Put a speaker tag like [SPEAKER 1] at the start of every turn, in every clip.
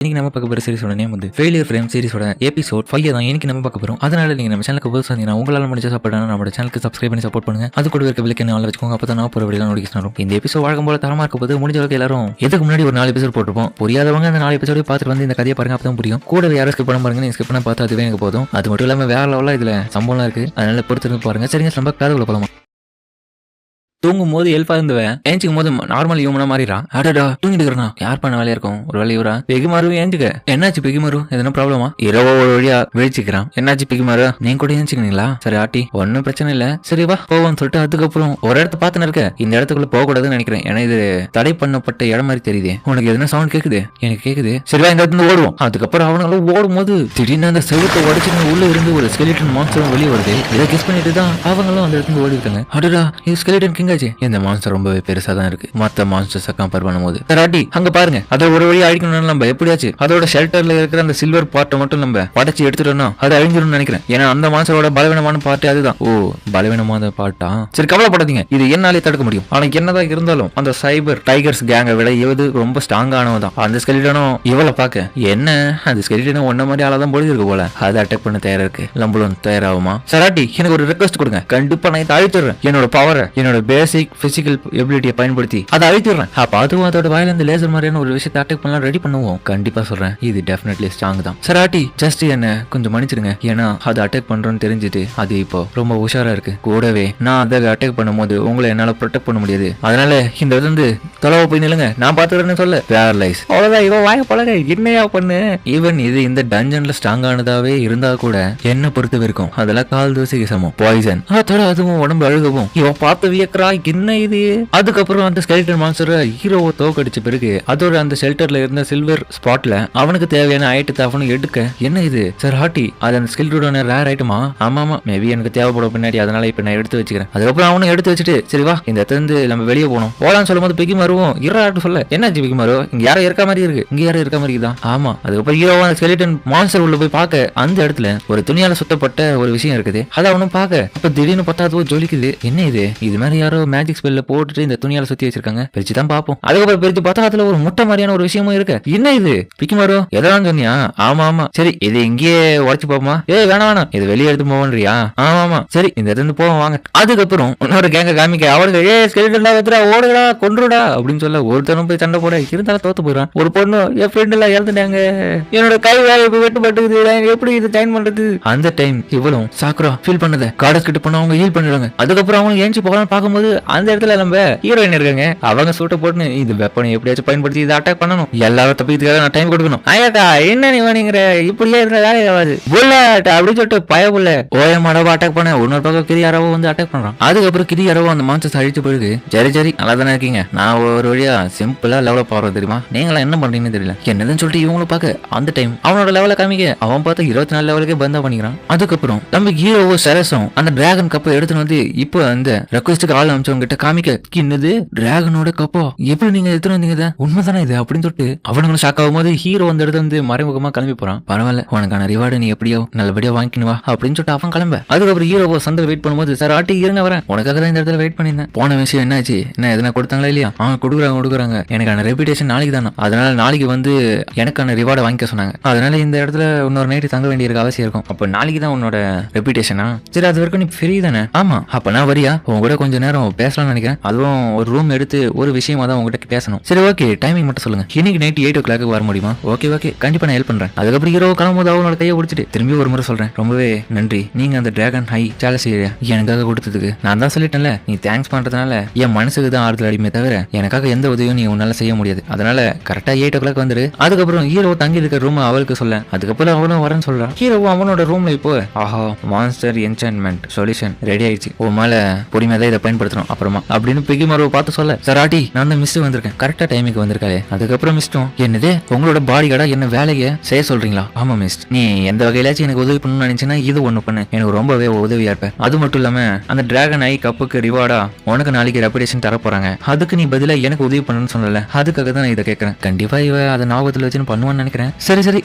[SPEAKER 1] இன்னைக்கு நம்ம பார்க்க போகிற சீரிஸோட நேம் வந்து ஃபெயிலியர் ஃப்ரேம் சீரிஸோட எபிசோட் 5 தான் இன்னைக்கு நம்ம பார்க்க போறோம். அதனால நீங்க நம்ம சேனலுக்கு புதுசாக இருந்தீங்கன்னா உங்களால் முடிஞ்ச சப்போர்ட் நம்ம சேனலுக்கு சப்ஸ்கிரைப் பண்ணி சப்போர்ட் பண்ணுங்க. அது கூட இருக்க விலைக்கு ஆள் வச்சுக்கோங்க. அப்போ தான் நான் போகிற வீடியோ நோட்டிஃபிகேஷன் வரும். இந்த எபிசோட் வழக்கம் போல தரமா இருக்க போது முடிஞ்ச அளவுக்கு எல்லாரும் இதுக்கு முன்னாடி ஒரு 4 எபிசோட் போட்டுருப்போம். புரியாதவங்க அந்த 4 எபிசோட பார்த்துட்டு வந்து இந்த கதையை பாருங்க, அப்பதான் புரியும். கூட யாரும் ஸ்கிப் பண்ண பாருங்க, நீங்க ஸ்கிப் பண்ண பார்த்தா அதுவே எனக்கு போதும். அது மட்டும் இல்லாமல் வேற லெவலில் இதுல சம்பவம்லாம் இருக்கு, அதனால பொறுத்து பாருங்க. சரிங்க, நம்ம கதைக்குள்ள போலாமா? தூங்கும் போது எல்ஃபா இருந்தவன் ஏஞ்சிக்கும் போது நார்மல் ஹியூமனா மாறிடுறான். அடடா தூங்கிட்டு இருக்கிறா, யார் பண்ண வேலையா இருக்கும்? ஒரு வேலை இவரா? பெகிமாரு ஏஞ்சுக்க. என்னாச்சு பெகிமாரு, எதனா ப்ராப்ளமா? இரவோ ஒரு வழியா விழிச்சுக்கிறான். என்னாச்சு பெகிமாரு, நீங்க கூட ஏஞ்சிக்கிறீங்களா? சரி ஆட்டி, ஒன்னும் பிரச்சனை இல்ல, சரி வா போவோம்னு சொல்லிட்டு அதுக்கப்புறம் ஒரு இடத்த பார்த்துன்னு இருக்க. இந்த இடத்துக்குள்ள போக கூடாதுன்னு நினைக்கிறேன், ஏன்னா இது தடை பண்ணப்பட்ட இடம் மாதிரி தெரியுது. உனக்கு எதனா சவுண்ட் கேக்குது? எனக்கு கேக்குது. சரிவா இந்த இடத்துல ஓடுவோம். அதுக்கப்புறம் அவனுங்களும் ஓடும் போது திடீர்னு அந்த செவுத்தை உடச்சுன்னு உள்ள இருந்து ஒரு ஸ்கெலிட்டன் மான்ஸ்டரும் வெளியே வருது. இதை கெஸ் பண்ணிட்டு தான் அவங்களும் அந்த இடத்துல ஓடி இருக்காங்க. அடடா இது ஸ்கெலிட்டன் கிங். இந்த மான்ஸ்டர் ரொம்பவே பெருசா தான் இருக்கு மத்த மான்ஸ்டர்ஸ் கம்பேர் பண்ணும்போது. ராட்டி அங்க பாருங்க, அதை ஒரு வழி அழிக்கணும்னு நம்ம எப்படியாச்சு அதோட ஷெல்டர்ல இருக்கிற அந்த சில்வர் பார்ட்டை மட்டும் நம்ம படைச்சு எடுத்துட்டோம்னா அது அழிஞ்சிடும் நினைக்கிறேன். ஏன்னா அந்த மான்ஸ்டரோட பலவீனமான பார்ட் அதுதான். ஓ பலவீனமான பார்ட்டா? சரி கவலைப்படாதீங்க, இது என்னாலே தடுக்க முடியும். ஆனா என்னதான் இருந்தாலும் அந்த சைபர் டைகர்ஸ் கேங்கை விட இவது ரொம்ப ஸ்ட்ராங்கானவதான். அந்த ஸ்கெலிட்டனும் இவளை பார்க்க என்ன அந்த ஸ்கெலிட்டனும் ஒன்ன மாதிரி ஆளாதான் பொழுது இருக்கு போல. அது அட்டாக் பண்ண தயாரா இருக்கு. நம்மளும் தயாராகுமா? சராட்டி எனக்கு ஒரு ரெக்வஸ்ட் கொடுங்க, கண்டிப்பா நான் இதை அழிச்சிடுறேன். என்னோட பவரை, என்னோட பேசிக் பிசிக்கல் எபிலிட்டியை பயன்படுத்தி அதை அழிச்சிடுறேன். அப்ப அதுவும் அதோட வாயில இருந்து லேசர் மாதிரியான ஒரு விஷயத்தை அட்டாக் பண்ணலாம் ரெடி பண்ணுவோம். கண்டிப்பா சொல்றேன், இது டெஃபினெட்லி ஸ்ட்ராங் தான். சராட்டி ஜஸ்ட் என்ன கொஞ்சம் மன்னிச்சிடுங்க, ஏன்னா அது அட்டாக் பண்றோம்னு தெரிஞ்சுட்டு அது இப்போ ரொம்ப உஷாரா இருக்கு. கூடவே நான் அதை அட்டாக் பண்ணும்போது உங்களை என்னால ப்ரொடெக்ட் பண்ண முடியாது. அதனால இந்த வந்து தொலைவ போய் நில்லுங்க, நான் பாத்துக்கிறேன்னு சொல்ல பேரலைஸ். அவ்வளவுதான், இவன் வாய பழக என்னையா பண்ணு. ஈவன் இது இந்த டஞ்சன்ல ஸ்ட்ராங் ஆனதாவே இருந்தா கூட என்ன பொறுத்த வரைக்கும் அதெல்லாம் கால் தூசிக்கு சமம். பாய்சன் அதோட அதுவும் உடம்பு அழுகவும் இவன் பார்த்து வியக்கிறா. என்ன இது? அதுக்கப்புறம் அந்த ஸ்கெலிட்டன் மான்ஸ்டர் ஹீரோவை தோக்கடிச்ச பிறகு அதோட அந்த ஷெல்டர்ல இருந்த சில்வர் ஸ்பாட்ல அவனுக்கு தேவையான ஐட்டத்தை அவனுக்கு எடுக்க. என்ன இது சார் ஹாட்டி, அது அந்த ஸ்கெலிட்டனோட ரேர் ஐட்டமா? ஆமா மேபி எனக்கு தேவைப்படும் பின்னாடி, அதனால இப்ப நான் எடுத்து வச்சுக்கிறேன். அதுக்கப்புறம் அவனும் எடுத்து வச்சுட்டு சரி வா இந்த இடத்துல இருந்து நம்ம வெளியே போனோம் போலான்னு சொல்லும் போது பெகி மாறுவோம். இராட்டு சொல்ல என்னாச்சு பெகி மாறுவோம், இங்க யாரும் இருக்க மாதிரி இருக்கு, இங்க யாரும் இருக்க மாதிரி தான். ஆமா அதுக்கப்புறம் ஹீரோவா அந்த ஸ்கெலிட்டன் மான்ஸ்டர் உள்ள போய் பார்க்க அந்த இடத்துல ஒரு துணியால சுத்தப்பட்ட ஒரு விஷயம் இருக்குது. அதை அவனும் பார்க்க அப்ப திடீர்னு பார்த்தா அதுவும் ஜொலிக்குது. என்ன இது? இது மாதிரி யாரோ மேஜிக் ஸ்பெல்ல போட்டுட்டு இந்த துணியால சுத்தி வச்சிருக்காங்க. பிரிச்சு தான் பாப்போம். அதுக்கப்புறம் பிரிச்சு பார்த்தா அதுல ஒரு முட்டை மாதிரியான ஒரு விஷயமும் இருக்கு. என்ன இது பிக்கிமாரோ, எதெல்லாம் சொன்னியா? ஆமா சரி இது இங்கேயே உடச்சு போமா? வேணாம் இது வெளியே எடுத்து போவன்றியா? ஆமா சரி இந்த இடத்துல போவோம் வாங்க. அதுக்கப்புறம் இன்னொரு கேங்க காமிக்க அவனுக்கு ஸ்கெலிட்டன்டா வெத்துறா, ஓடுடா கொன்றுடா அப்படின்னு சொல்ல ஒருத்தனும் போய் சண்டை போட இருந்தாலும் தோத்து போயிடான். ஒரு பொண்ணு என் ஃப்ரெண்ட் எல்லாம் இறந்துட்டாங்க, என்னோட கை வேலை வெட்டுப்பட்டுக்குது, எப்படி இது டைம் பண்றது? அந்த டைம் இவ்வளவு சாக்குரா ஃபீல் பண்ணத காடஸ் கிட்ட போனா அவங்க ஹீல் பண்ணிடுவாங்க. அதுக்கப்புறம் அவங்க ஏஞ்சி போகலான்னு பார்க்கும்போது அந்த இடத்துல நம்ம ஹீரோயின் இருக்காங்க. அவங்க சூட்ட போட்டு இது வெப்பனை எப்படியாச்சும் பயன்படுத்தி இதை அட்டாக் பண்ணணும். எல்லாரும் தப்பிக்கிறதுக்காக நான் டைம் கொடுக்கணும். ஐயாக்கா என்ன நீ வேணுங்கிற இப்படியே இருந்தா வேலை ஆகாது புல்லட் அப்படின்னு சொல்லிட்டு பயப்புள்ள ஓயமாடவா அட்டாக் பண்ண. இன்னொரு பக்கம் கிரியாரவோ வந்து அட்டாக் பண்றான். அதுக்கப்புறம் கிரியாரவோ அந்த மான்ஸ்டர்ஸ் அழிச்சு போயிருக்கு. சரி நல்லா தானே இருக்கீங்க, நான் ஒரு வழியா சிம்பிளா லெவலப் ஆகிறது தெரியுமா? நீங்களா என்ன பண்றீங்கன்னு தெரியல என்னதுன்னு சொல்லிட்டு இவங்களும் பார்க்க அந்த டைம் அவனோட லெவல காமிக்க அவன் பார்த்தா 24 லெவலுக்கே பந்தா பண்ணிக்கிறான். அதுக்கப்புறம் நம்ம ஹீரோவோ சரஸும் அந்த டிராகன் கப்பை எடுத்துன்னு வந்து இப்போ அந்த ரெக்வஸ்ட்டுக்கு ஆள் அமைச்சவங்க கிட்ட காமிக்க. என்னது டிராகனோட கப்போ, எப்படி நீங்க எடுத்துட்டு வந்தீங்க? உண்மைதானே இது அப்படின்னு சொல்லிட்டு அவனுங்களும் ஷாக் ஆகும் போது ஹீரோ அந்த இடத்துல வந்து மறைமுகமா கிளம்பி போறான். பரவாயில்ல உனக்கான ரிவார்டு நீ எப்படியோ நல்லபடியா வாங்கிக்கணுவா அப்படின்னு சொல்லிட்டு அவன் கிளம்ப. அதுக்கப்புறம் ஹீரோ சந்தை வெயிட் பண்ணும்போது சார் ஆட்டி இருங்க வரேன், உனக்காக தான் இந்த இடத்துல வெயிட் பண்ணியிருந்தேன். போன விஷயம் என்னாச்சு? என்ன எதனா கொடுத்தாங்களா இல்லையா? கொடுக்குறாங்க எனக்கான ரெப்யூட்டேஷன் நாளைக்கு தானே, அதனால நாளைக்கு வந்து எனக்கான ரிவார்டை வாங்கிக்க சொன்னாங்க. அதனால இந்த இடத்துல இன்னொரு நைட்டு தங்க வேண்டிய அவசியம் இருக்கும். அப்ப நாளைக்கு தான் உன்னோட ரெப்யூட்டேஷனா? சரி அது வரைக்கும் நீ ஃப்ரீ தானே? ஆமா அப்ப நான் வரியா உங்க கூட கொஞ்ச நேரம் பேசலாம்னு நினைக்கிறேன். அதுவும் ஒரு ரூம் எடுத்து ஒரு விஷயமா தான் உங்ககிட்ட பேசணும். சரி ஓகே டைமிங் மட்டும் சொல்லுங்க. இன்னைக்கு நைட் 8 o'clock வர முடியுமா? ஓகே கண்டிப்பா நான் ஹெல்ப் பண்றேன். அதுக்கப்புறம் ஹீரோ கிளம்பும்போது அவனோட கையை பிடிச்சிட்டு திரும்பி ஒரு முறை சொல்றேன், ரொம்பவே நன்றி நீங்க அந்த டிராகன் ஹை சேலஸ் எனக்காக கொடுத்ததுக்கு. நான் தான் சொல்லிட்டேன்ல, நீ தேங்க்ஸ் பண்றதுனால என் மனசுக்கு தான் ஆறுதல் அடிமே தவிர எனக்காக எந்த உதவியும் நீ உன்னால செய்ய முடியாது. அதனால கரெக்டா 8 o'clock வந்துரு. அதுக்கப்புறம் ஹீரோ தங்கி இருக்க ரூம் அவளுக்கு சொல்ல. அதுக்கப்புறம் அவனும் வரேன்னு சொல்றான். ஹீரோ அவனோட ரூம்ல இப்போ ஆஹா மான்ஸ்டர் என்சான்மெண்ட் சொல்யூஷன் ரெடி ஆயிடுச்சு, உன் மேல பொறுமையா தான் இதை பயன்படுத்தணும் அப்புறமா அப்படின்னு பிகி மார்வை பார்த்து சொல்ல. சராட்டி நான் தான் மிஸ் வந்திருக்கேன், கரெக்டா டைமுக்கு வந்திருக்காரு. அதுக்கப்புறம் மிஸ்டும் என்னது உங்களோட பாடி கார்டா என்ன வேலையை செய்ய சொல்றீங்களா? ஆமா மிஸ், நீ எந்த வகையிலாச்சும் எனக்கு உதவி பண்ணணும்னு நினைச்சேன்னா இது ஒண்ணு பண்ணு, எனக்கு ரொம்பவே உதவியா இருப்பேன். அது மட்டும் இல்லாம அந்த டிராகன் ஐ கப்புக்கு ரிவார்டா உனக்கு நாளைக்கு ரெப்யூட்டேஷன் தர போறாங்க. அதுக்கு நீ பதிலா எனக்கு உதவி பண்ணணும்னு சொல்லல, அதுக்காக தான் நான் இதை கேட்கறேன். கண்டிப்பா இவ அதை ஞாபகத்துல வச்சு பண்ணுவான்னு நினைக்கிறேன். சரி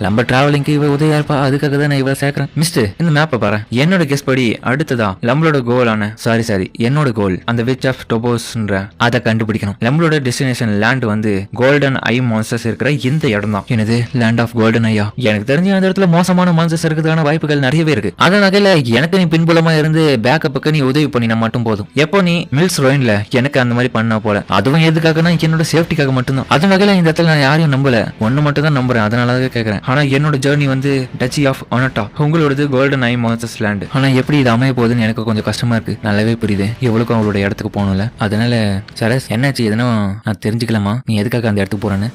[SPEAKER 1] நம்ம டிராவலிங்க்கு இவ உதவியா இருப்பா, அதுக்காக தான் நான் இவ சேர்க்கிறேன். மிஸ்டர் இந்த மேப்பை பாரு, என்னோட கெஸ் படி அடுத்ததா நம்மளோட கோலான சாரி என்னோட கோல் அந்த விச் ஆஃப் டொபோஸ்ன்ற அதை கண்டுபிடிக்கணும். நம்மளோட டெஸ்டினேஷன் லேண்ட் வந்து கோல்டன் ஐ மான்ஸ்டர்ஸ் இருக்கிற இந்த இடம் தான். எனது லேண்ட் ஆஃப் கோல்டன் ஐயா. எனக்கு தெரிஞ்ச அந்த இடத்துல மோசமான மான்ஸ்டர்ஸ் இருக்கிறதுக்கான வாய்ப்புகள் நிறையவே இருக்கு. அதன் வகையில எனக்கு நீ பின்புலமா இருந்து பேக்கப்புக்கு நீ உதவி பண்ணினா மட்டும் போதும். எப்போ நீ மில்ஸ் ரோயின்ல எனக்கு அந்த மாதிரி பண்ண போல, அதுவும் எதுக்காகனா என்னோட சேஃப்டிக்காக மட்டும்தான். அதன் வகையில இந்த இடத்துல நான் யாரையும் நம்பல, ஒன்னு மட்டும் தான் நம்புறேன். அதனால கேட்கறேன். ஆனா என்னோட ஜர்னி வந்து டச்சி ஆஃப் ஒனட்டா, உங்களோட கோல்டன் ஐ மான்ஸ்டர்ஸ் லேண்ட். ஆனா எப்படி இது அமைய போகுதுன்னு எனக்கு கொஞ்சம் கஷ்டமா இருக்கு. நல்லாவே புரியுது எவ்வளவுக்கும் அவளோட இடத்துக்கு போகணும்ல. அதனால சரஸ் என்னாச்சு, எதனா நான் தெரிஞ்சுக்கலாமா நீ எதுக்காக அந்த இடத்துக்கு போறேன்னு?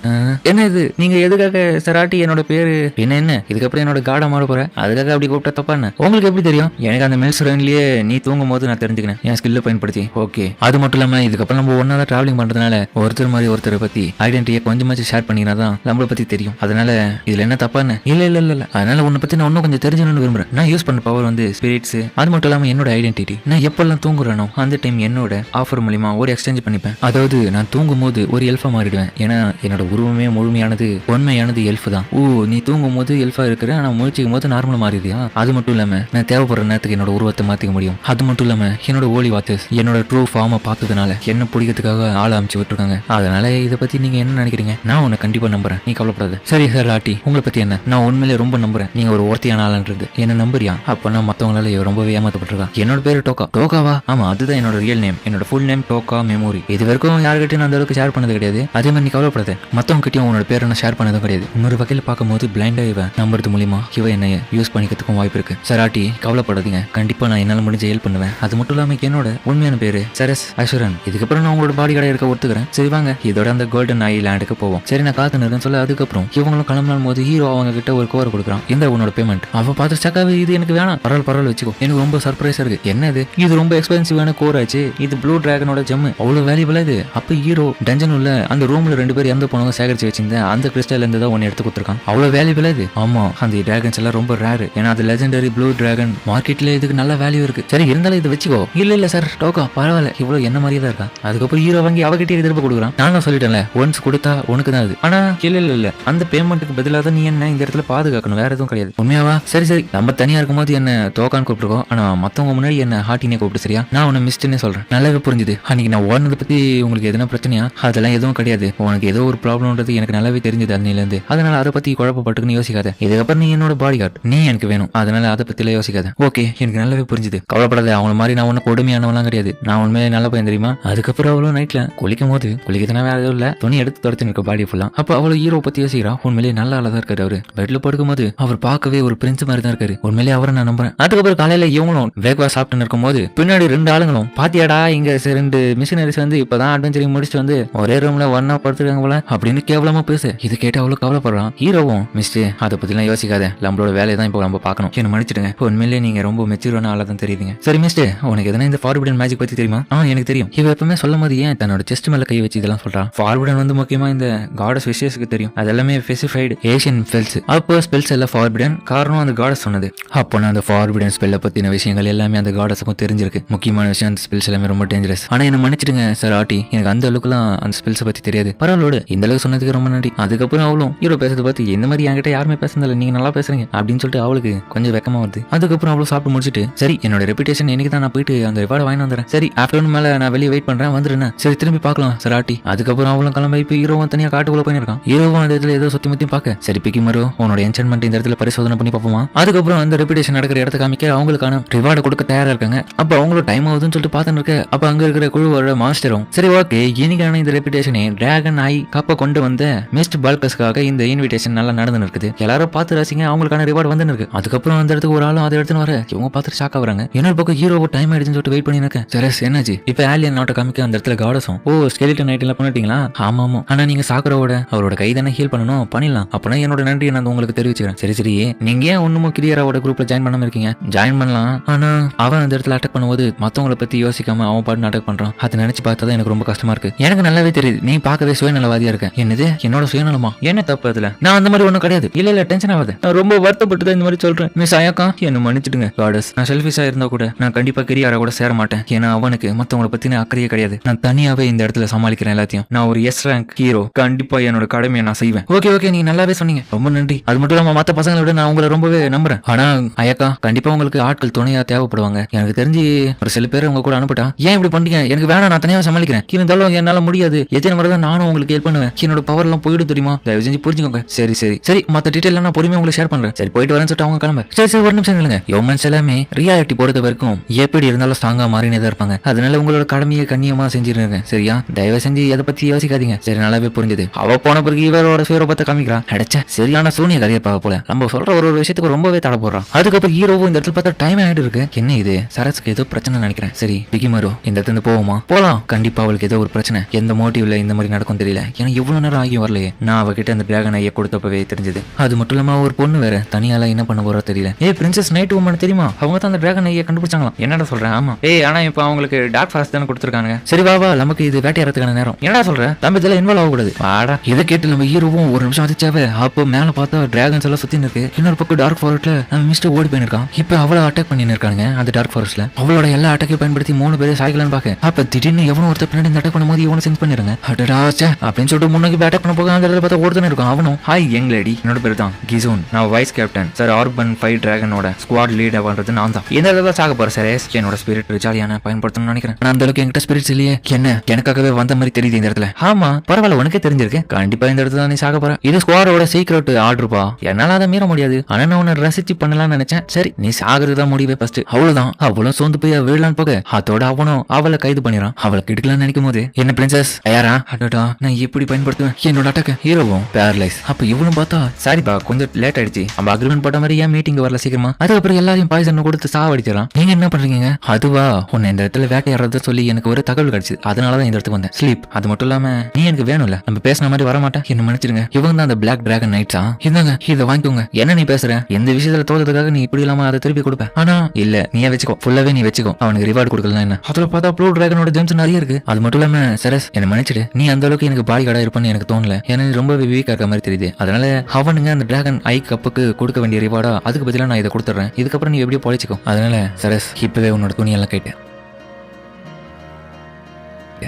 [SPEAKER 1] என்ன இது நீங்க எதுக்காக சராட்டி என்னோட பேரு என்ன இதுக்கப்புறம் என்னோட கார்டா மாற போற, அதுக்காக அப்படி கூப்பிட்டா தப்பா என்ன? உங்களுக்கு எப்படி தெரியும்? எனக்கு அந்த மில்ஸ் ரோயின்லயே நீ தூங்கும் போது நான் தெரிஞ்சுக்கிறேன் என் ஸ்கில்ல பயன்படுத்தி. ஓகே, அது மட்டும் இல்லாம இதுக்கப்புறம் நம்ம ஒன்னா தான் டிராவலிங் பண்றதுனால ஒருத்தர் மாதிரி ஒருத்தரை பத்தி ஐடென்டிட்டியை கொஞ்சமாச்சும் ஷேர் பண்ணினாதான் நம்மளை பத்தி தெரியும். அதனால இதுல என்ன தப்பா என்ன? இல்ல அதனால உன்னை பத்தி நான் இன்னும் கொஞ்சம் தெரிஞ்சுக்கணும்னு விரும்புறேன். நான் யூஸ் பண்ண பவர் வந்து ஸ்பிரிட்ஸ், அது மட்டும் இல்லாம என்னோட ஐடென்டிட்டி. நான் எப்பெல்லாம் தூங்குறேனோ அந்த டைம் என்னோட ஆஃபர் மூலியமா ஒரு எக்ஸ்சேஞ்ச் பண்ணிப்பேன். அதாவது நான் தூங்கும் போது ஒரு எல்ஃபா மாறிடுவேன். ஏன்னா என்னோட உருவமே முழுமையானது உண்மையானது எல்ஃப் தான். ஓ, நீ தூங்கும் போது எல்ஃபா இருக்கிற, ஆனா முழிச்சிக்கும் போது நார்மலா மாறிடுறியா? அது மட்டும் இல்லாம நான் தேவைப்படுற நேரத்துக்கு என்னோட உருவத்தை மாத்திக்க முடியும். அது மட்டும் இல்லாம என்னோட ஓலி வாத்தர்ஸ் என்னோட ட்ரூ ஃபார்மை பார்த்ததுனால என்ன பிடிக்கிறதுக்காக ஆள் அமைச்சு விட்டுருக்காங்க. அதனால இதை பத்தி நீங்க என்ன நினைக்கிறீங்க? நான் உன்னை கண்டிப்பா நம்புறேன், நீ கவலைப்படாத. சரி சார் ஆட்டி, உங்களை பத்தி என்ன? நான் உண்மையிலே ரொம்ப நம்புறேன். நீங்க ஒரு ஒருத்தியான ஆளுன்றது என்ன நம்புறியா? அப்பனா மத்தவங்களால ரொம்பவே ஏமாத்தப்பட்டிருக்கா. என்னோட பேரு டோக்கா. டோக்காவா? ஆமா, அதுதான் என்னோட ரியல் நேம். என்னோட ஃபுல் நேம் டோக்கா மெமோரி. இது வரைக்கும் யாருக்கிட்டையும் நான் அந்த அளவுக்கு ஷேர் பண்ணது கிடையாது. அதே மாதிரி நீ கவலைப்படாத, மத்தவங்க கிட்டயும் உன்னோட பேரை நான் ஷேர் பண்ணதும் கிடையாது. இன்னொரு வகையில் பார்க்கும்போது பிளைண்டா இவன் நம்புறது மூலியமா இவ என்ன யூஸ் பண்ணிக்கிறதுக்கும் வாய்ப்பு இருக்கு. சார் ஆட்டி, கவலைப்படாதீங்க, கண்டிப்பா நான் என்னால முடிஞ்ச ஹெல்ப் பண்ணுவேன். அது மட்டும் இல்லாம என்னோட உண்மையான பேரு சரஸ் அசுரன். இதுக்கப்புறம் நான் உங்களோட பாடி கடை இருக்க ஒத்துக்கிறேன். சரி வாங்க, இதோட அந்த கோல்டன் ஐ லேண்டுக்கு போவோம். சரி நான் காத்து நிற்கன்னு சொல்ல, அதுக்கப்புறம் இவங்களும் கிளம்பினாலும் போது ஹீரோ அவங்க கிட்ட ஒரு கோரை கொடுக்குறான். இந்த உன்னோட பேமெண்ட். அவ பார்த்து சக்காவே இது எனக்கு வேணாம், பரவாயில்ல வச்சுக்கோ. எனக்கு ரொம்ப சர்ப்ரைஸா இருக்கு. என்ன இது ரொம்ப எக்ஸ்பென்சிவான கோர் ஆச்சு. இது ப்ளூ டிராகனோட ஜெம், அவ்வளவு வேல்யூபிளா இது. அப்ப ஹீரோ டஞ்சன் உள்ள அந்த ரூம்ல 2 பேர் எந்த போனவங்க சேகரிச்சு வச்சிருந்தேன் அந்த கிறிஸ்டல் இருந்து தான் ஒன்னு எடுத்து கொடுத்துருக்கான். அவ்வளவு வேல்யூபிளா இது. ஆமா, அந்த டிராகன்ஸ் எல்லாம் ரொம்ப ரேர். ஏன்னா அது லெஜெண்டரி ப்ளூ டிராகன். மார்க்கெட்ல இதுக்கு நல்ல வேல்யூ இருக்கு. சரி இருந்தாலும் இதை வச்சுக்கோ. இல்ல சார் டோக்கா பரவாயில்ல, இவ்வளவு என்ன மாதிரியே தான் இருக்கா. அதுக்கப்புறம் ஹீரோ வாங்கி அவகிட்டே திரும்ப கொடுக்குறான். நான் சொல்லிட்டேன்ல, ஒன்ஸ் கொடுத்தா உனக்கு தான் அது. ஆனா இல்ல அந்த பேமெண்ட்டுக்கு பதிலாக தான் நீ என்ன இந்த இடத்துல பாதுகாக்கணும், வேற எதுவும் கிடையாது. உண்மையாவா? சரி நம்ம தனியா இருக்கும்போது என்ன தோக்கான்னு கூப்பிட்டுருக்கோம். ஆனா மத்தவங்க முன்னாடி என்ன ஹாட்டினே கூப்பிட்டு, சரியா? நான் உன்னை மிஸ்ட்னே சொல்றேன். நல்லாவே புரிஞ்சுது. அன்னைக்கு நான் ஓடுனதை பத்தி உங்களுக்கு எதுனா பிரச்சனையா? அதெல்லாம் எதுவும் கிடையாது. உனக்கு ஏதோ ஒரு ப்ராப்ளம்ன்றது எனக்கு நல்லாவே தெரிஞ்சது அன்னில இருந்து. அதனால அதை பத்தி குழப்பப்பட்டுக்குன்னு யோசிக்காத. இதுக்கப்புறம் நீ என்னோட பாடி கார்டு, நீ எனக்கு வேணும். அதனால அதை பத்தில யோசிக்காத. ஓகே, எனக்கு நல்லாவே புரிஞ்சுது, கவலைப்படாத. அவங்கள மாதிரி நான் ஒன்னும் கொடுமையானவெல்லாம் கிடையாது. நான் உண்மையிலே நல்ல பையன் தெரியுமா? அதுக்கப்புறம் அவ்வளவு நைட்ல குளிக்கும் போது குளிக்கத்தானே வேற எதுவும் இல்ல, துணி எடுத்து தொடச்சு நிற்க பாடி ஃபுல்லா. அப்ப அவ்வளவு ஹீரோ பத்தி யோசிக்கிறா. உண்மையிலேயே நல்ல ஆளா இருக்காரு அவரு. பெட்ல படுக்கும் போது அவர் பார்க்கவே ஒரு பிரின்ஸ் மாதிரி தான் இருக்காரு. உண்மையிலேயே அவரை நான் நம்புறேன். அதுக்கப்புறம் காலையில இவங்களும் வேகவா சாப்பிட்டு இருக்கும் போது பின்னாடி 2 ஆளுங்களும் பாத்தியாடா இங்க 2 மிஷினரிஸ் வந்து இப்பதான் அட்வென்ச்சரிங் முடிச்சுட்டு வந்து ஒரே ரூம்ல ஒன்னா படுத்துருக்காங்க போல அப்படின்னு கேவலமா பேசு. இது கேட்டு அவ்வளவு கவலைப்படுறான். ஹீரோவும் மிஸ்டே அதை பத்தி எல்லாம் யோசிக்காத, நம்மளோட வேலையை தான் இப்போ நம்ம பார்க்கணும். என்ன மன்னிச்சிடுங்க, உண்மையிலேயே நீங்க ரொம்ப மெச்சூரான ஆளா தான் தெரியுதுங்க. சரி மிஸ்டே, உனக்கு எதனா இந்த ஃபார்பிடன் மேஜிக் பத்தி தெரியுமா? எனக்கு தெரியும். இவ எப்பவுமே சொல்லும் போது ஏன் தன்னோட செஸ்ட் மேல கை வச்சு இதெல்லாம் சொல்றான்? ஃபார்பிடன் வந்து முக்கியமா இந்த காடஸ் விஷயஸ்க்கு தெரியும். அதெல்லாமே ஸ்பெசிஃபைடு ஏஷியன் ஸ்பெல்ஸ். அப்போ ஸ்பெல்ஸ் எல்லாம் ஃபார்பிடன், காரணம் அந்த காடஸ் சொன்னது. அப்போ நான் அந்த ஃபார்பிடன் ஸ்பெல்ல பத்தின விஷயங்கள் எல்லாமே அந்த காடஸுக்கும் தெரிஞ்சிருக்கு. முக்கியமான விஷயம் அந்த ஸ்பெல்ஸ் எல்லாமே ரொம்ப டேஞ்சரஸ். ஆனா என்ன மன்னிச்சிடுங்க சார் ஆட்டி, எனக்கு அந்த அளவுக்குலாம் அந்த ஸ்பெல்ஸை பத்தி தெரியாது. பரவாயில்ல, இந்த அளவுக்கு சொன்னதுக்கு ரொம்ப நன்றி. அதுக்கப்புறம் அவளும் ஹீரோ பேசுறத பார்த்து இந்த மாதிரி என்கிட்ட யாருமே பேசுனதில்ல, நீங்க நல்லா பேசுறீங்க அப்படின்னு சொல்லிட்டு அவளுக்கு கொஞ்சம் வெக்கமா வருது. அதுக்கப்புறம் அவளும் சாப்பிட்டு முடிச்சுட்டு, சரி என்னோட ரெputation இன்னைக்கு தான் நான் போயிட்டு அந்த ரிவார்டை வாங்கி வந்துறேன். சரி ஆஃப்டர்நூன் மேல நான் வெளியே வெயிட் பண்றேன், வந்துருந்தேன். சரி திரும்பி பார்க்கலாம் சார் ஆட்டி. அதுக்கப்புறம் அவளும் கிளம்பி இப்போ ஹீரோவும் தனியா காட்டுக்குள்ள போயிருக்கான். ஹீரோவும் அந்த இடத்துல ஏதோ சுத்தி முத்தி பார்க்க, சரி பிக்கி மரோ உன்னோட என்சன்மெண்ட் இந்த இடத்துல பரிசோதனை பண்ணி பார்ப்போமா. அதுக்கப்புறம் அந்த ரெputation நடக்கிற இடத்த காமிக்க அவங்களுக்கான ரிவார்டை கொடுக்க தயாரா இருக்காங்க. அப்ப அவங்களோட டைம் ஆகுதுன்னு சொல்லிட்டு பார்த்துட்டு இருக்க, அப்ப அங்க இருக்கிற குழுவோட மாஸ்டரும் சரி ஓகே இன்னைக்கான இந்த ரெputation டிராகன் ஐ கப்ப கொண்டு வந்த மிஸ்ட் பால்கஸ்க்காக இந்த இன்விடேஷன் நல்லா நடந்து இருக்குது, எல்லாரும் பார்த்து ரசிங்க, அவங்களுக்கான ரிவார்டு வந்து இருக்கு. அதுக்கப்புறம் அந்த இடத்துக்கு ஒரு ஆளும் அதை எடுத்துன்னு வர இவங்க பார்த்துட்டு ஷாக் ஆகுறாங்க. இன்னொரு பக்கம் ஹீரோ டைம் ஆயிடுச்சுன்னு சொல்லிட்டு வெயிட் பண்ணி இருக்கேன். சரி என்னாச்சு இப்ப ஆலியன் நாட்டை காமிக்க அந்த இடத்துல காடஸும் ஸ்கெலிட்டன் நைட் எல்லாம் பண்ணிட்டீங்களா? ஆமா ஆனா நீங்க சாக்கரோட அவரோட கை தானே ஹீல் பண்ணணும், பண்ணிடலாம். அப்பனா என்னோட நன்றி நான் உங்களுக்கு தெரிவிச்சுக்கிறேன். சரி நீங்க ஏன் ஒண்ணுமோ கிரியராவோட குரூப்ல ஜாயின் பண்ணாம இருக்கீங்க? ஜாயின் பண்ணலாம், ஆனா அவன் அந்த இடத்துல அட்டாக் பண்ணும்போது மத்தவங்களை பத்தி யோசிக்காம அவன் பாட்டு அட்டாக் பண்றான். அதை நினைச்சு பார்த்தா எனக்கு ரொம்ப கஷ்டமா இருக்கு. எனக்கு நல்லாவே தெரியுது நீ பார்க்கவே சுயநலவாதியா இருக்க. என்னது என்னோட சுயநலமா? என்ன தப்பு அதுல? நான் அந்த மாதிரி ஒண்ணும் கிடையாது. இல்ல டென்ஷன் ஆகாது, நான் ரொம்ப வருத்தப்பட்டு தான் இந்த மாதிரி சொல்றேன். மிஸ் அயாக்கா என்ன மன்னிச்சிடுங்க காடஸ். நான் செல்ஃபிஷா இருந்தா கூட நான் கண்டிப்பா கிரியாரா கூட சேர மாட்டேன். ஏன்னா அவனுக்கு மத்தவங்களை பத்தின அக்கறையே கிடையாது. நான் தனியாவே இந்த இடத்துல சமாளிக்கிறேன் எல்லாத்தையும். நான் ஒரு எஸ் ரேங்க் ஹீரோ, கண்டிப்பா என்னோட கடமையை நான் செய்வேன். ஓகே நீங்க நல்லாவே சொன்னீங்க, ரொம்ப நன்றி. அது மட்டும் இல்லாம மத்த பசங்களை விட நான் உங்களை ரொம்பவே நம்புறேன். ஆனா அயாக்கா கண்டிப்பா உங்களுக்கு ஆட்கள் துணையா தேவைப்படுவாங்க. எனக்கு தெரிஞ்சு ஒரு சில பேர் யாரும் உங்க கூட அனுப்பிட்டா ஏன் இப்படி பண்றீங்க? எனக்கு வேணாம், நான் தனியாக சமாளிக்கிறேன். இருந்தாலும் என்னால முடியாது. எத்தனை முறை தான் நானும் உங்களுக்கு ஹெல்ப் பண்ணுவேன். என்னோட பவர் எல்லாம் போயிடும் தெரியுமா? தயவு செஞ்சு புரிஞ்சுக்கோங்க. சரி சரி சரி, மத்த டீடைல் நான் பொறுமையா உங்களுக்கு ஷேர் பண்றேன். சரி போயிட்டு வரேன்னு சொல்லிட்டு அவங்க கிளம்ப. சரி சரி, ஒரு நிமிஷம் இல்லைங்க. ஹியூமன்ஸ் எல்லாமே ரியாலிட்டி பொறுத்த வரைக்கும் எப்படி இருந்தாலும் ஸ்ட்ராங்கா மாறினே தான் இருப்பாங்க. அதனால உங்களோட கடமையை கண்ணியமா செஞ்சிருங்க. சரியா? தயவு செஞ்சு எதை பத்தி யோசிக்காதீங்க. சரி, நல்லாவே புரிஞ்சது. அவ போன பிறகு இவரோட சுயரூபத்தை காமிக்கிறா. அடைச்ச சரியான சூனிய கதையை பார்க்க போல. நம்ம சொல்ற ஒரு விஷயத்துக்கு ரொம்பவே தடை போடுறான். அதுக்கப்புறம் ஹீரோவும் இந்த இடத்துல பார்த்தா டைம் ஆயிட்டு இருக்கு. என்ன இது? சரஸ்க்கு ஏதோ பிரச்சனை நினைக்கிறேன். சரி பிகிமாரோ, இந்த இடத்துல போவோமா? போலாம். கண்டிப்பா அவளுக்கு ஏதோ ஒரு பிரச்சனை. எந்த மோட்டிவ்ல இந்த மாதிரி நடக்கும் தெரியல. ஏன்னா இவ்வளவு நேரம் ஆகியும் வரலையே. நான் அவகிட்ட அந்த டிராகன் ஐயா கொடுத்தப்பவே தெரிஞ்சது. அது மட்டும் இல்லாம ஒரு பொண்ணு வேற தனியால என்ன பண்ண போறா தெரியல. பிரின்சஸ் நைட் உமன் தெரியுமா? அவங்க தான் அந்த டிராகன் ஐயா கண்டுபிடிச்சாங்களாம். என்னடா சொல்றேன்? ஆமா. ஆனா இப்ப அவங்களுக்கு டார்க் ஃபாரஸ்ட் தானே கொடுத்துருக்காங்க. சரி வா வா, நமக்கு இது வேட்டையாடுறதுக்கான நேரம். என்னடா சொல்ற? நம்ம இதெல்லாம் இன்வால்வ் ஆகக்கூடாது. வாடா. இதை கேட்டு நம்ம ஹீரோவும் ஒரு நிமிஷம் அதிர்ச்சாவே. அப்போ மேல பார்த்தா டிராகன்ஸ் எல்லாம் சுத்தி இருக்கு. இன்னொரு பக்கம் டார்க் ஃபாரஸ்ட்ல நம்ம மிஸ்டர் ஓடி போயிருக்கான். இப்ப அவளை அட்டாக் பண்ணி இருக்காங்க அந்த டார்க் ஃபாரஸ்ட்ல. அவளோட எல்லா அட்டாக்கையும் பயன்படுத்தி 3 பேரை சாய்க்கலான்னு பாக்க. அப்ப திடீர்னு எவனும் ஒருத்தர் பின்னாடி இந்த அட்டாக் பண்ணும்போது இவனை சென்ஸ் பண்ணிருங்க. அடடாச்சே அப்படின்னு சொல்லிட்டு முன்னாடி அட்டாக் பண்ண போக அந்த இடத்துல பார்த்தா ஒருத்தன இருக்கும். அவனும் ஹாய் யங் லேடி, என்னோட பேர் தான் கிசோன். நான் வைஸ் கேப்டன் சார் ஆர்பன் 5 டிராகனோட ஸ்குவாட் லீட் ஆகிறது நான் தான். இந்த இடத்துல சாக போற சார். என்னோட ஸ்பிரிட் ரிச்சாலியான பயன்படுத்தணும்னு நினைக்கிறேன். நான் அந்த அளவுக்கு என்கிட்ட ஸ்பிரிட்ஸ் இல்லையே. என்ன எனக்காகவே வந்த மாதிரி தெரியுது இந்த இடத்துல. ஆமா பரவாயில்ல, உனக்கே தெரிஞ்சிருக்கு. கண்டிப்பா இந்த இடத்துல நீ சாக போற. இது ஸ்குவாடோட சீக்ரெட் ஆர்டர்ப்பா. என்னால அதை மீற முடியாது. ஆனா நான் உன்னை ரசிச்சு பண்ணலாம்னு நினைச்சேன். சரி நீ சாகிறது தான் முடிவே ஃபர்ஸ்ட். அவ்வளவுதான். அவளும் சோர்ந்து போய் விழலான்னு போக அதோட அவனும் அவளை கைது பண்ணிறான். அவளை கிடுக்கலான்னு நினைக்கும் போது என்ன பிரின்சஸ் யாரா? அடடா, நான் எப்படி பயன்படுத்துவேன் என்னோட அட்டாக்க? ஹீரோவும் பேரலைஸ். அப்ப இவனும் பார்த்தா சாரிப்பா கொஞ்சம் லேட் ஆயிடுச்சு. நம்ம அக்ரிமெண்ட் போட்ட மாதிரி ஏன் மீட்டிங் வரல சீக்கிரமா? அதுக்கப்புறம் எல்லாரையும் பாய்சன் கொடுத்து சாவடிச்சிடறான். நீங்க என்ன பண்றீங்க? அதுவா, உன்னை இந்த இடத்துல வேட்டையாடுறத சொல்லி எனக்கு ஒரு தகவல் கிடைச்சது. அதனாலதான் இந்த இடத்துக்கு வந்தேன். ஸ்லீப். அது மட்டும் இல்லாம நீ எனக்கு வேணும்ல, நம்ம பேசின மாதிரி வரமாட்டேன். என்ன மன்னிச்சிருங்க. இவங்க தான் அந்த பிளாக் டிராகன் நைட்ஸா? இந்தாங்க இதை வாங்கிக்கோங்க. என்ன நீ பேசுற? எந்த விஷயத்துல தோற்றதுக்காக நீ இப்படி இல்லாம அதை திருப்பி கொடுப்பேன். ஆனா இல்ல, நீயே வச்சுக்கோ. ஃபுல்லாவே நீ வச்சுக்கோ. அவனுக்கு ரிவார்டு கொடுக்கலாம். என்ன அதுல பார்த்தா ப்ளூ டிராகனோட ஜெம்ஸ் நிறைய இருக்கு. அது மட்டும் இல்லாம சரஸ் என்ன மன்னிச்சிடு. நீ அந்த அளவுக்கு எனக்கு பாடி கார்டா இருப்பேன்னு எனக்கு தோணல. ஏன்னா ரொம்ப வீக்கா இருக்க மாதிரி தெரியுது. அதனால அவனுங்க அந்த டிராகன் ஐ கப்புக்கு கொடுக்க வேண்டிய ரிவார்டா அதுக்கு பதிலா நான் இதை கொடுத்துறேன். இதுக்கப்புறம் நீ எப்படியோ பொழைச்சிக்கோ. அதனால சரஸ் இப்பவே உன்னோட துணியெல்லாம் கேட்டேன்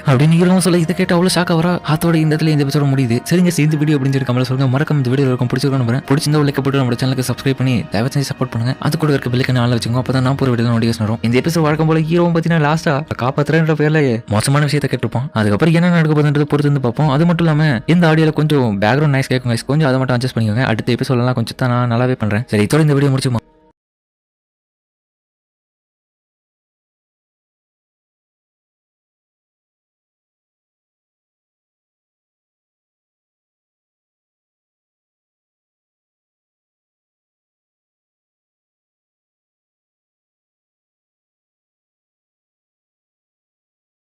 [SPEAKER 1] அப்படின்னு ஹீரோவும் சொல்ல. இதை கேட்டு அவ்வளவு ஷாக்கா வரா. அதோட இந்த இடத்துல இந்த எபிசோட முடியுது. சரிங்க, இந்த வீடியோ அப்படின்னு சொல்லி கமெண்ட்ல சொல்லுங்க. மறக்காம இந்த வீடியோ இருக்கும் பிடிச்சிருக்கோம் நம்புறேன். பிடிச்சிருந்தா லைக் போட்டு நம்ம சேனலுக்கு சப்ஸ்கிரைப் பண்ணி தயவு செஞ்சு சப்போர்ட் பண்ணுங்க. அது கூட இருக்க பெல் ஐகானை ஆன்ல வச்சுக்கோங்க. அப்பதான் நான் போற வீடியோ நோட்டிஃபிகேஷன் வரும். இந்த எபிசோட் வழக்கம் போல ஹீரோவும் பார்த்தீங்கன்னா லாஸ்டா காப்பாத்துறன்ற பேர்ல மோசமான விஷயத்தை கேட்டிருப்போம். அதுக்கப்புறம் என்ன நடக்க போகுதுன்றது பொறுத்து வந்து பார்ப்போம். அது மட்டும் இல்லாம இந்த ஆடியோல கொஞ்சம் பேக்ரவுண்ட் நாய்ஸ் கேட்கும். கொஞ்சம் அதை மட்டும் அட்ஜஸ்ட் பண்ணிக்கோங்க. அடுத்த எபிசோட் எல்லாம் கொஞ்சம் தான் நான் நல்லாவே பண்றேன். சரி, இதோட இந்த வீடியோ முடிச்சுமா.